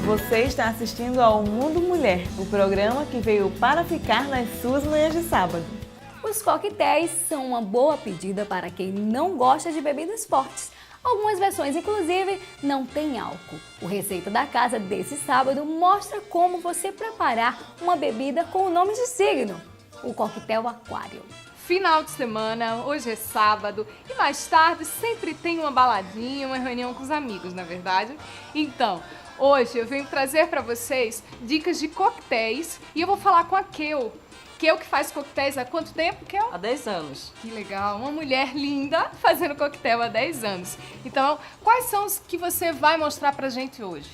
Você está assistindo ao Mundo Mulher, o programa que veio para ficar nas suas manhãs de sábado. Os coquetéis são uma boa pedida para quem não gosta de bebidas fortes. Algumas versões, inclusive, não têm álcool. O Receita da Casa desse sábado mostra como você preparar uma bebida com o nome de signo, o coquetel Aquário. Final de semana, hoje é sábado e mais tarde sempre tem uma baladinha, uma reunião com os amigos, não é verdade? Então, hoje eu venho trazer para vocês dicas de coquetéis e eu vou falar com a Kel. Kel que faz coquetéis há quanto tempo, Kel? Há 10 anos. Que legal, uma mulher linda fazendo coquetel há 10 anos. Então, quais são os que você vai mostrar pra gente hoje?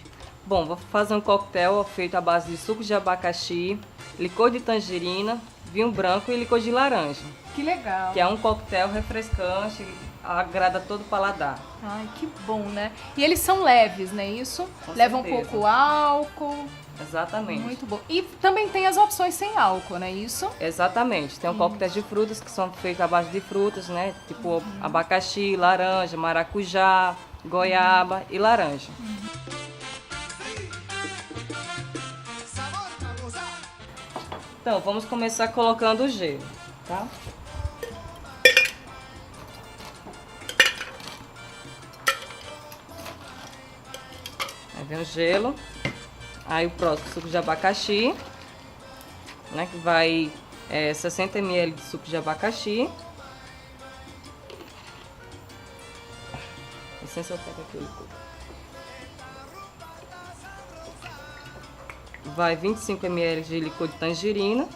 Bom, vou fazer um coquetel feito à base de suco de abacaxi, licor de tangerina, vinho branco e licor de laranja. Que legal. Que é um coquetel refrescante, agrada todo o paladar. Ai, que bom, né? E eles são leves, não é isso? Com Levam um certeza. pouco álcool. Exatamente. Muito bom. E também tem as opções sem álcool, não é isso? Exatamente. Tem um coquetel de frutas que são feitos à base de frutas, né? Tipo abacaxi, laranja, maracujá, goiaba e laranja. Então, vamos começar colocando o gelo, tá? Aí vem o gelo. Aí o próximo, suco de abacaxi, né? Que vai 60 ml de suco de abacaxi. Licença, eu pego aqui o licor. Vai 25 ml de licor de tangerina.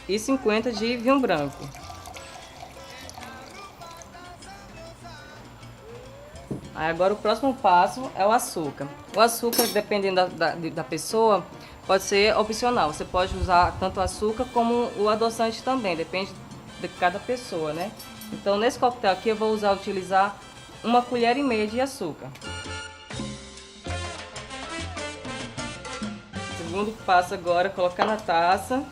E 50 de vinho branco. Aí agora o próximo passo é o açúcar. O açúcar, dependendo da pessoa, pode ser opcional. Você pode usar tanto o açúcar como o adoçante também, depende de cada pessoa, né? Então nesse coquetel aqui eu vou utilizar 1,5 colher de açúcar. O segundo passo agora é colocar na taça.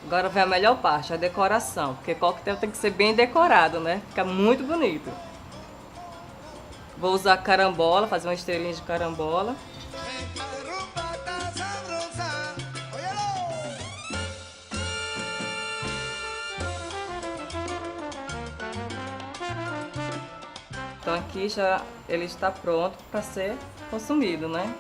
Agora vem a melhor parte, a decoração, porque coquetel tem que ser bem decorado, né? Fica muito bonito. Vou usar carambola, fazer uma estrelinha de carambola. Então aqui já ele está pronto para ser consumido, né?